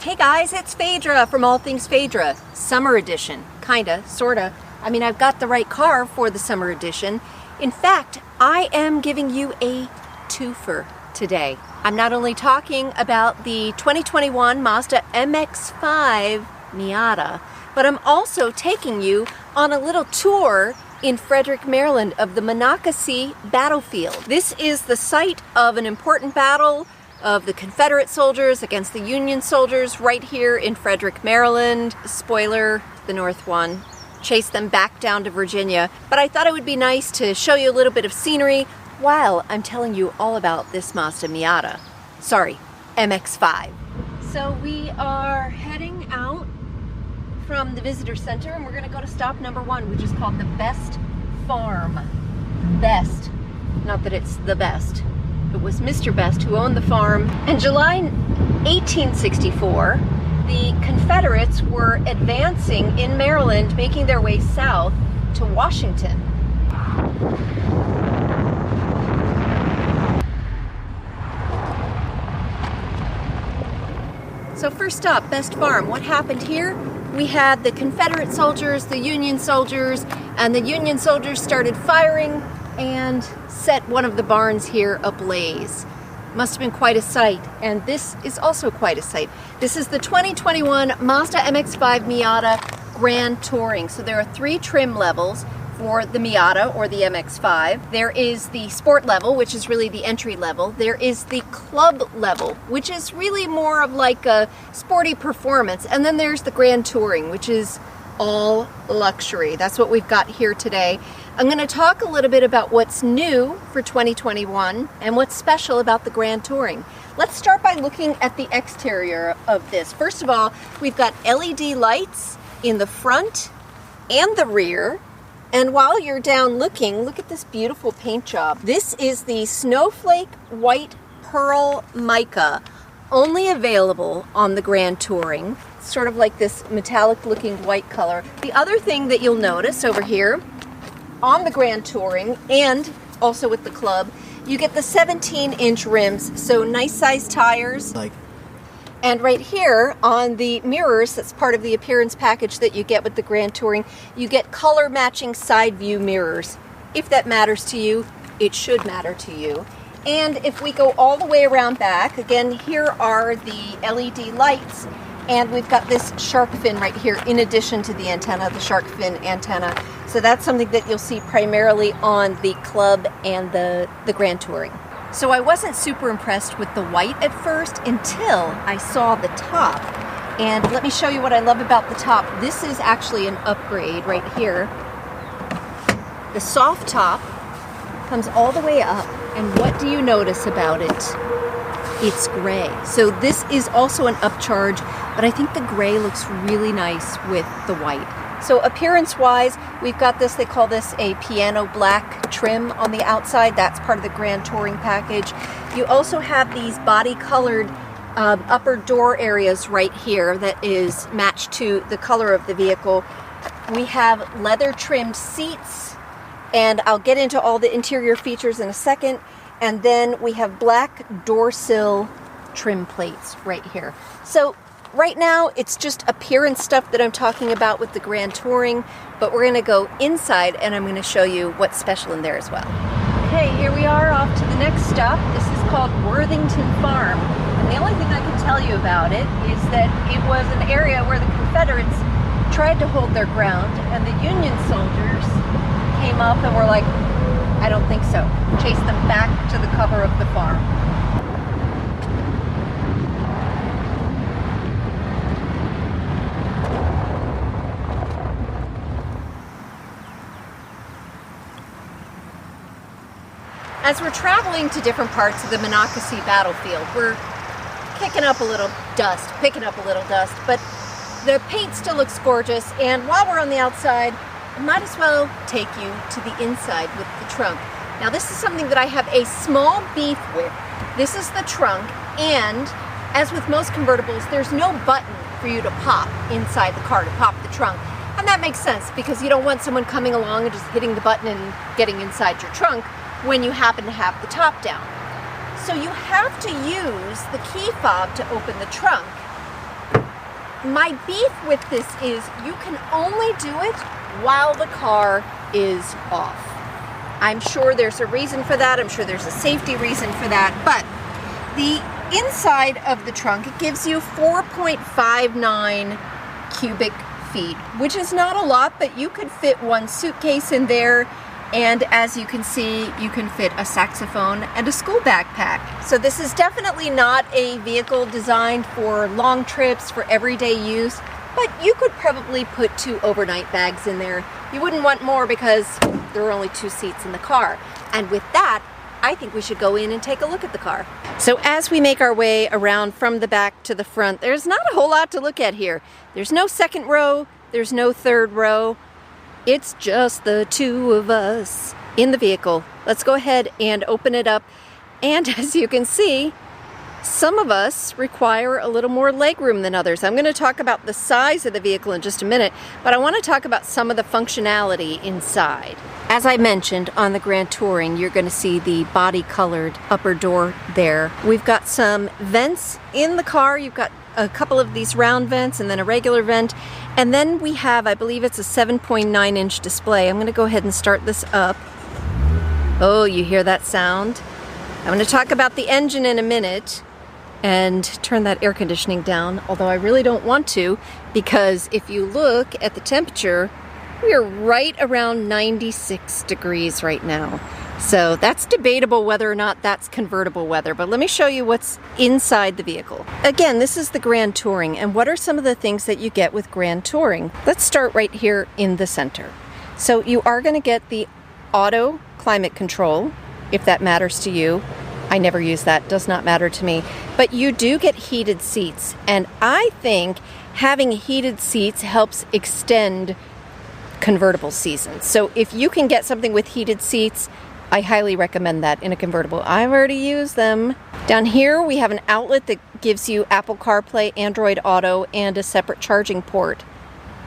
Hey guys, it's Fadra from All Things Fadra. Summer edition. Kinda, sorta. I mean, I've got the right car for the summer edition. In fact, I am giving you a twofer today. I'm not only talking about the 2021 Mazda MX-5 Miata, but I'm also taking you on a little tour in Frederick, Maryland of the Monocacy Battlefield. This is the site of an important battle of the Confederate soldiers against the Union soldiers right here in Frederick, Maryland. Spoiler, the North won. Chased them back down to Virginia. But I thought it would be nice to show you a little bit of scenery while I'm telling you all about this Mazda Miata. Sorry, MX-5. So we are heading out from the visitor center and we're gonna go to stop number 1, which is called the Best Farm. Best, not that it's the best. It was Mr. Best who owned the farm. In July 1864, the Confederates were advancing in Maryland, making their way south to Washington. So first up, Best Farm. What happened here? We had the Confederate soldiers, the Union soldiers, and the Union soldiers started firing and set one of the barns here ablaze. Must have been quite a sight, and this is also quite a sight. This is the 2021 Mazda MX-5 Miata Grand Touring. So there are 3 trim levels for the Miata or the MX-5. There is the sport level, which is really the entry level. There is the club level, which is really more of like a sporty performance. And then there's the Grand Touring, which is all luxury. That's what we've got here today. I'm going to talk a little bit about what's new for 2021 and what's special about the Grand Touring. Let's start by looking at the exterior of this. First of all, we've got LED lights in the front and the rear. And while you're down looking, look at this beautiful paint job. This is the Snowflake White Pearl Mica, only available on the Grand Touring. Sort of like this metallic looking white color. The other thing that you'll notice over here on the Grand Touring and also with the club, you get the 17-inch rims, so nice sized tires. And right here on the mirrors, that's part of the appearance package that you get with the Grand Touring, you get color matching side view mirrors. If that matters to you, it should matter to you. And if we go all the way around back, again, here are the LED lights. And we've got this shark fin right here in addition to the antenna, the shark fin antenna. So that's something that you'll see primarily on the club and the Grand Touring. So I wasn't super impressed with the white at first until I saw the top. And let me show you what I love about the top. This is actually an upgrade right here. The soft top comes all the way up. And what do you notice about it? It's gray. So this is also an upcharge, but I think the gray looks really nice with the white. So appearance-wise, we've got this, they call this a piano black trim on the outside. That's part of the Grand Touring package. You also have these body-colored upper door areas right here that is matched to the color of the vehicle. We have leather-trimmed seats, and I'll get into all the interior features in a second. And then we have black door sill trim plates right here. So right now it's just appearance stuff that I'm talking about with the Grand Touring, but we're gonna go inside and I'm gonna show you what's special in there as well. Okay, here we are off to the next stop. This is called Worthington Farm. And the only thing I can tell you about it is that it was an area where the Confederates tried to hold their ground and the Union soldiers came up and were like, I don't think so. Chase them back to the cover of the farm. As we're traveling to different parts of the Monocacy Battlefield, we're picking up a little dust, but the paint still looks gorgeous, and while we're on the outside, I might as well take you to the inside with the trunk. Now this is something that I have a small beef with. This is the trunk, and as with most convertibles, there's no button for you to pop inside the car, to pop the trunk. And that makes sense because you don't want someone coming along and just hitting the button and getting inside your trunk when you happen to have the top down. So you have to use the key fob to open the trunk. my beef with this is you can only do it while the car is off. I'm sure there's a reason for that. I'm sure there's a safety reason for that. But the inside of the trunk, it gives you 4.59 cubic feet, which is not a lot, but you could fit one suitcase in there. And as you can see, you can fit a saxophone and a school backpack. So this is definitely not a vehicle designed for long trips, for everyday use, but you could probably put 2 overnight bags in there. You wouldn't want more because there are only 2 seats in the car. And with that, I think we should go in and take a look at the car. So as we make our way around from the back to the front, there's not a whole lot to look at here. There's no second row, there's no third row. It's just the 2 of us in the vehicle. Let's go ahead and open it up. And as you can see, some of us require a little more legroom than others. I'm going to talk about the size of the vehicle in just a minute, but I want to talk about some of the functionality inside. As I mentioned, on the Grand Touring, you're going to see the body-colored upper door there. We've got some vents in the car. You've got a couple of these round vents and then a regular vent. And then we have, I believe it's a 7.9-inch display. I'm going to go ahead and start this up. Oh, you hear that sound? I'm going to talk about the engine in a minute and turn that air conditioning down, although I really don't want to, because if you look at the temperature, we are right around 96 degrees right now. So that's debatable whether or not that's convertible weather, but let me show you what's inside the vehicle. Again, this is the Grand Touring, and what are some of the things that you get with Grand Touring? Let's start right here in the center. So you are going to get the auto climate control, if that matters to you. I never use that, does not matter to me. But you do get heated seats, and I think having heated seats helps extend convertible season. So if you can get something with heated seats, I highly recommend that in a convertible. I've already used them. Down here we have an outlet that gives you Apple CarPlay, Android Auto, and a separate charging port.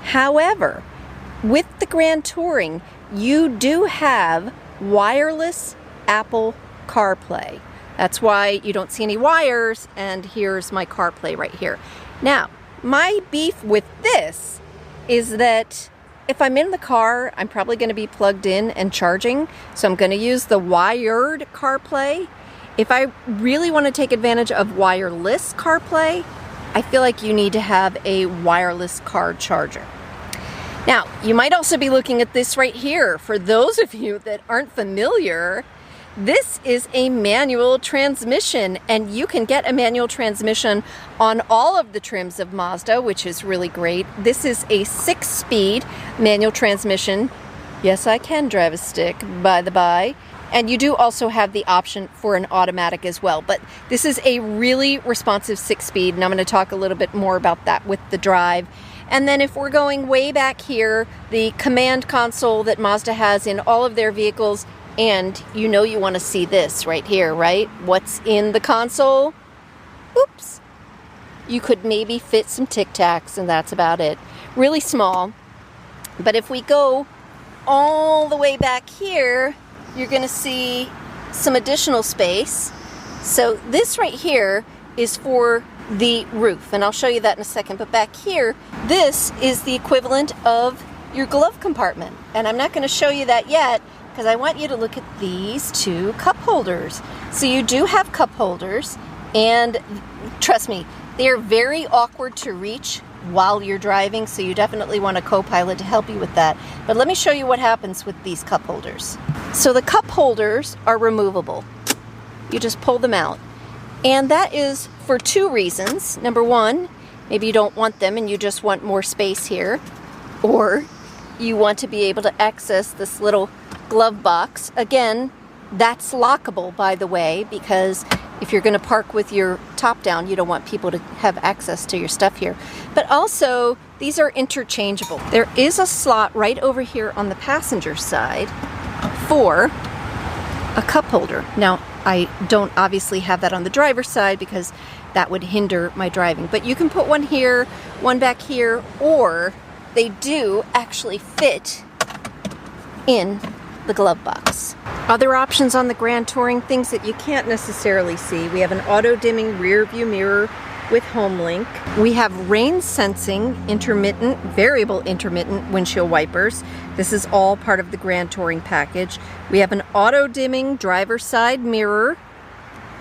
However, with the Grand Touring, you do have wireless Apple CarPlay. That's why you don't see any wires, and here's my CarPlay right here. Now, my beef with this is that if I'm in the car, I'm probably going to be plugged in and charging, so I'm going to use the wired CarPlay. If I really want to take advantage of wireless CarPlay, I feel like you need to have a wireless car charger. Now, you might also be looking at this right here. For those of you that aren't familiar, this is a manual transmission, and you can get a manual transmission on all of the trims of Mazda, which is really great. This is a 6-speed manual transmission. Yes, I can drive a stick, by the by. And you do also have the option for an automatic as well. But this is a really responsive 6-speed, and I'm going to talk a little bit more about that with the drive. And then if we're going way back here, the command console that Mazda has in all of their vehicles. And you know you want to see this right here, right? What's in the console? Oops. You could maybe fit some Tic Tacs, and that's about it. Really small. But if we go all the way back here, you're going to see some additional space. So this right here is for the roof, and I'll show you that in a second. But back here, this is the equivalent of your glove compartment. And I'm not going to show you that yet, because I want you to look at these 2 cup holders. So you do have cup holders, and trust me, they are very awkward to reach while you're driving, so you definitely want a co-pilot to help you with that. But let me show you what happens with these cup holders. So the cup holders are removable. You just pull them out. And that is for 2 reasons. Number 1, maybe you don't want them and you just want more space here. Or you want to be able to access this little glove box. Again, that's lockable, by the way, because if you're going to park with your top down, you don't want people to have access to your stuff here. But also, these are interchangeable. There is a slot right over here on the passenger side for a cup holder. Now, I don't obviously have that on the driver's side because that would hinder my driving. But you can put one here, one back here, or they do actually fit in the glove box. Other options on the Grand Touring, things that you can't necessarily see. We have an auto-dimming rear view mirror. with HomeLink. We have rain sensing intermittent, variable intermittent windshield wipers. This is all part of the Grand Touring package. We have an auto dimming driver's side mirror.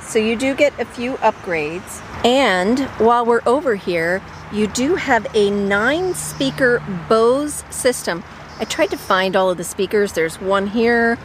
So you do get a few upgrades. And while we're over here, you do have a 9-speaker Bose system. I tried to find all of the speakers. There's one here,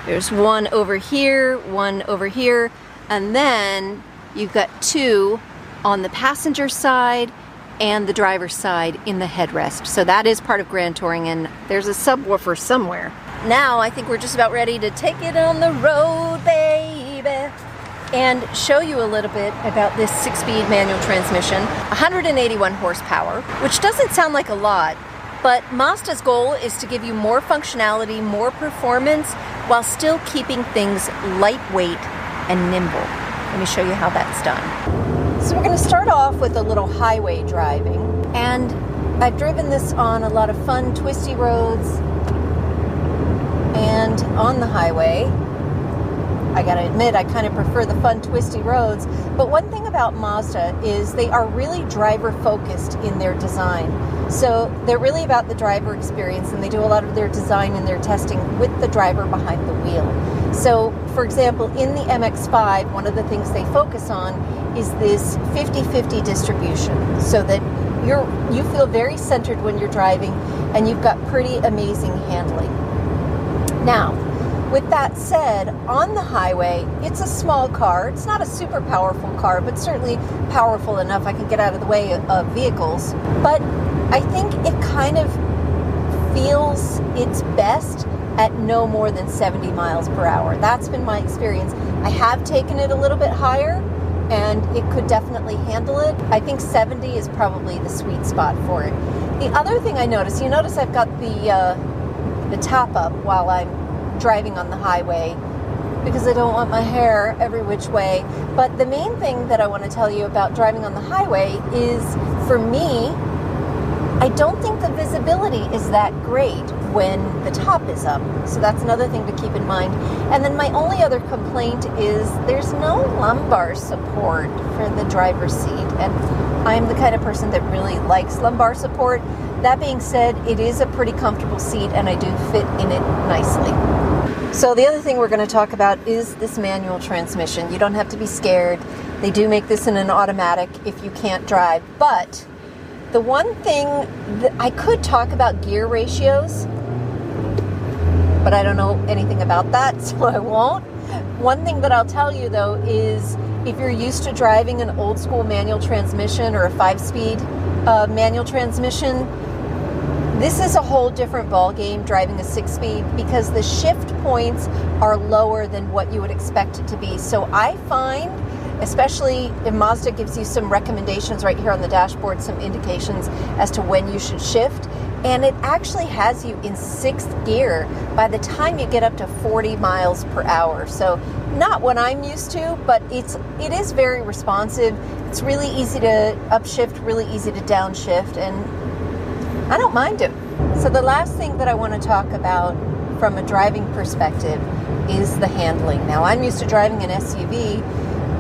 there's one over here, and then you've got 2 on the passenger side and the driver's side in the headrest. So that is part of Grand Touring, and there's a subwoofer somewhere. Now I think we're just about ready to take it on the road, baby, and show you a little bit about this 6-speed manual transmission. 181 horsepower, which doesn't sound like a lot, but Mazda's goal is to give you more functionality, more performance, while still keeping things lightweight and nimble. Let me show you how that's done. So we're going to start off with a little highway driving, and I've driven this on a lot of fun twisty roads and on the highway. I gotta admit, I kind of prefer the fun twisty roads, but one thing about Mazda is they are really driver focused in their design. So they're really about the driver experience, and they do a lot of their design and their testing with the driver behind the wheel. So for example, in the MX-5, one of the things they focus on is this 50-50 distribution, so that you feel very centered when you're driving, and you've got pretty amazing handling. Now, with that said, on the highway, it's a small car. It's not a super powerful car, but certainly powerful enough I can get out of the way of vehicles. But I think it kind of feels its best at no more than 70 miles per hour. That's been my experience. I have taken it a little bit higher, and it could definitely handle it. I think 70 is probably the sweet spot for it. The other thing I noticed, you notice I've got the top up while I'm driving on the highway, because I don't want my hair every which way. But the main thing that I want to tell you about driving on the highway is, for me, I don't think the visibility is that great when the top is up. So that's another thing to keep in mind. And then my only other complaint is there's no lumbar support for the driver's seat. And I'm the kind of person that really likes lumbar support. That being said, it is a pretty comfortable seat, and I do fit in it nicely. So the other thing we're going to talk about is this manual transmission. You don't have to be scared. They do make this in an automatic if you can't drive. But the one thing that I could talk about gear ratios, but I don't know anything about that, so I won't. One thing that I'll tell you though is, if you're used to driving an old school manual transmission or a 5-speed manual transmission, this is a whole different ball game driving a 6-speed, because the shift points are lower than what you would expect it to be. So I find, especially if Mazda gives you some recommendations right here on the dashboard, some indications as to when you should shift, and it actually has you in 6th gear by the time you get up to 40 miles per hour. So not what I'm used to, but it is very responsive. It's really easy to upshift, really easy to downshift, and I don't mind it. So the last thing that I want to talk about from a driving perspective is the handling. Now, I'm used to driving an SUV,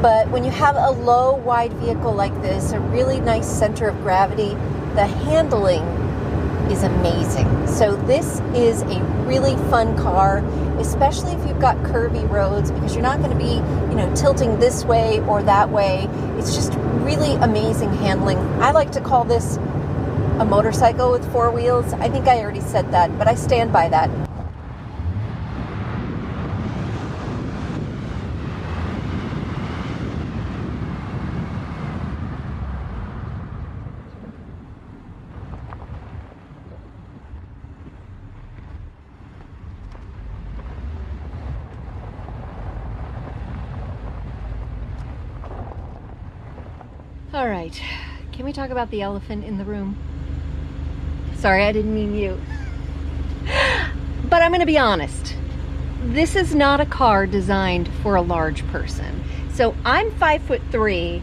but when you have a low, wide vehicle like this, a really nice center of gravity, the handling is amazing. So this is a really fun car, especially if you've got curvy roads, because you're not going to be, tilting this way or that way. It's just really amazing handling. I like to call this a motorcycle with 4 wheels. I think I already said that, but I stand by that. All right, can we talk about the elephant in the room? Sorry, I didn't mean you. But I'm gonna be honest. This is not a car designed for a large person. So I'm 5'3",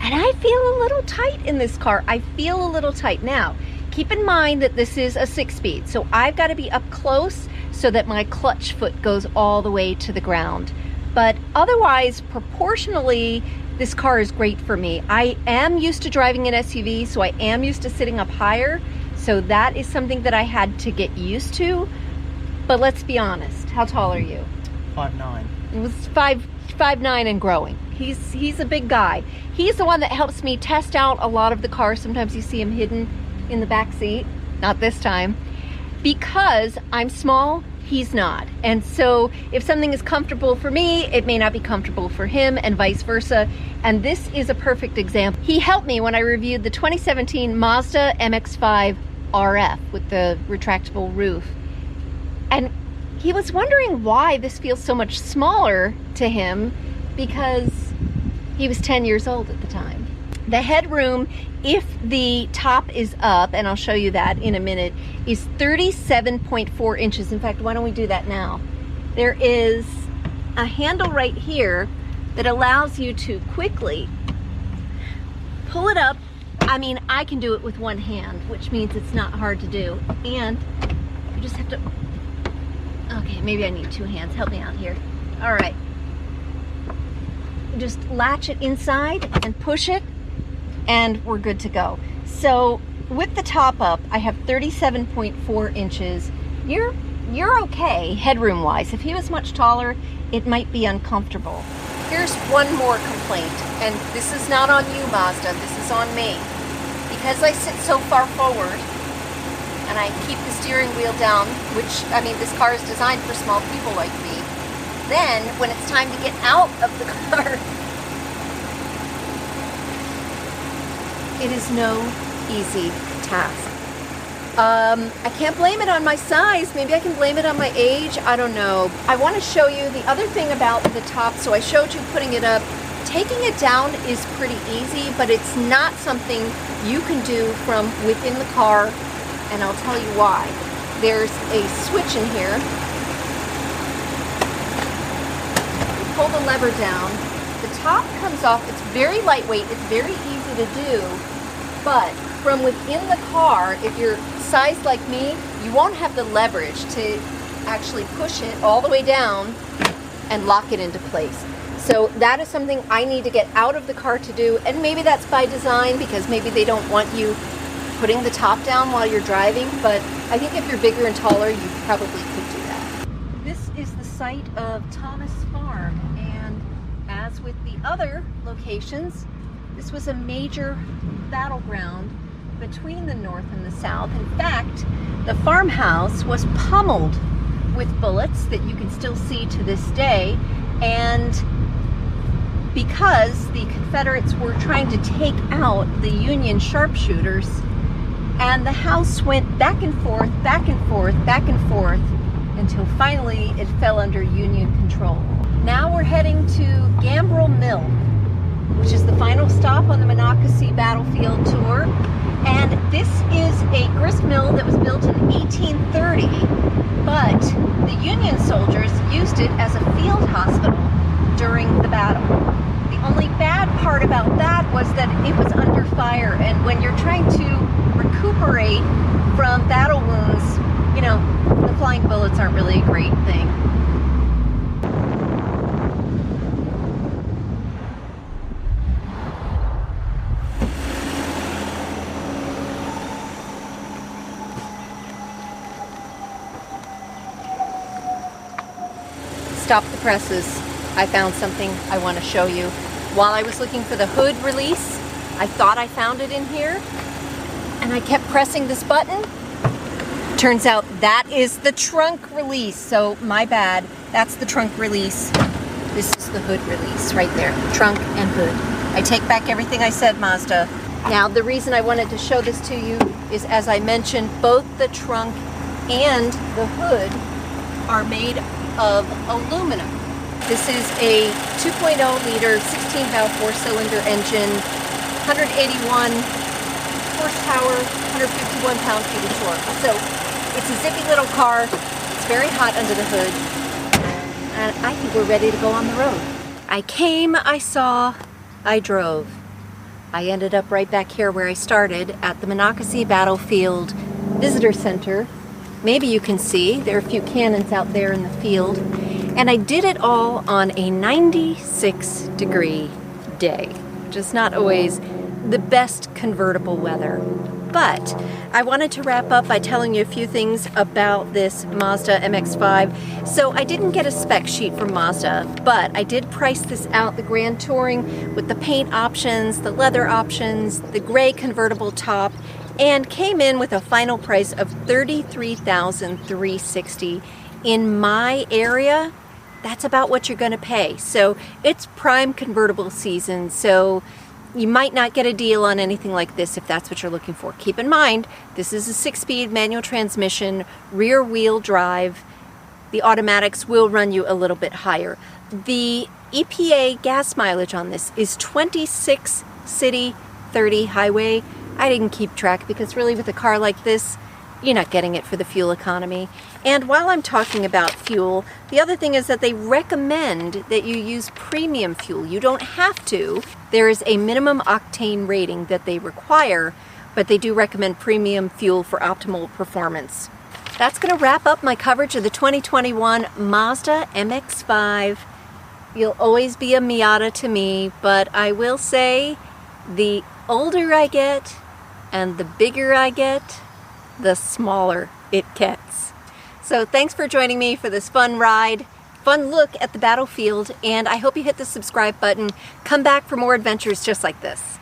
and I feel a little tight in this car. I feel a little tight. Now, keep in mind that this is a 6-speed, so I've got to be up close so that my clutch foot goes all the way to the ground. But otherwise, proportionally, this car is great for me. I am used to driving an SUV, so I am used to sitting up higher. So that is something that I had to get used to. But let's be honest, how tall are you? 5'9". It was 5'9" and growing. He's a big guy. He's the one that helps me test out a lot of the cars. Sometimes you see him hidden in the back seat. Not this time. Because I'm small, he's not. And so if something is comfortable for me, it may not be comfortable for him, and vice versa. And this is a perfect example. He helped me when I reviewed the 2017 Mazda MX-5 RF with the retractable roof. And he was wondering why this feels so much smaller to him, because he was 10 years old at the time. The headroom, if the top is up, and I'll show you that in a minute, is 37.4 inches. In fact, why don't we do that now? There is a handle right here that allows you to quickly pull it up. I mean, I can do it with one hand, which means it's not hard to do. And you just have to, okay, maybe I need two hands. Help me out here. All right. Just latch it inside and push it, and we're good to go. So with the top up, I have 37.4 inches. You're okay headroom wise. If he was much taller, it might be uncomfortable. Here's one more complaint, and this is not on you, Mazda, this is on me. Because I sit so far forward and I keep the steering wheel down, which, I mean, this car is designed for small people like me. Then, when it's time to get out of the car, it is no easy task. I can't blame it on my size. Maybe I can blame it on my age. I don't know. I want to show you the other thing about the top. So I showed you putting it up. Taking it down is pretty easy, but it's not something you can do from within the car, and I'll tell you why. There's a switch in here. Pull the lever down, the top comes off. It's very lightweight, it's very easy to do, but from within the car, if you're sized like me, you won't have the leverage to actually push it all the way down and lock it into place. So that is something I need to get out of the car to do, and maybe that's by design, because maybe they don't want you putting the top down while you're driving, but I think if you're bigger and taller, you probably could do that. This is the site of Thomas Farm. As with the other locations, this was a major battleground between the North and the South. In fact, the farmhouse was pummeled with bullets that you can still see to this day. And because the Confederates were trying to take out the Union sharpshooters, and the house went back and forth, back and forth, back and forth, until finally it fell under Union control. Now we're heading to Gambrill Mill, which is the final stop on the Monocacy Battlefield tour. And this is a grist mill that was built in 1830, but the Union soldiers used it as a field hospital during the battle. The only bad part about that was that it was under fire, and when you're trying to recuperate from battle wounds, you know, the flying bullets aren't really a great thing. Stop the presses. I found something I want to show you. While I was looking for the hood release, I thought I found it in here, and I kept pressing this button. Turns out that is the trunk release, so my bad. That's the trunk release. This is the hood release right there, trunk and hood. I take back everything I said, Mazda. Now, the reason I wanted to show this to you is, as I mentioned, both the trunk and the hood are made of aluminum. This is a 2.0 liter 16 valve 4-cylinder engine, 181 horsepower, 151 pound-feet of torque. So it's a zippy little car. It's very hot under the hood, and I think we're ready to go on the road. I came, I saw, I drove. I ended up right back here where I started, at the Monocacy Battlefield Visitor Center. Maybe you can see there are a few cannons out there in the field. And I did it all on a 96-degree day, which is not always the best convertible weather. But I wanted to wrap up by telling you a few things about this Mazda MX-5. So I didn't get a spec sheet from Mazda, but I did price this out, the Grand Touring, with the paint options, the leather options, the gray convertible top, and came in with a final price of $33,360. In my area, that's about what you're going to pay. So it's prime convertible season, so you might not get a deal on anything like this if that's what you're looking for. Keep in mind, this is a 6-speed manual transmission, rear wheel drive. The automatics will run you a little bit higher. The EPA gas mileage on this is 26 city, 30 highway. I didn't keep track because really with a car like this, you're not getting it for the fuel economy. And while I'm talking about fuel, the other thing is that they recommend that you use premium fuel. You don't have to. There is a minimum octane rating that they require, but they do recommend premium fuel for optimal performance. That's going to wrap up my coverage of the 2021 Mazda MX-5. You'll always be a Miata to me, but I will say the older I get and the bigger I get, the smaller it gets. So thanks for joining me for this fun ride, fun look at the battlefield, and I hope you hit the subscribe button. Come back for more adventures just like this.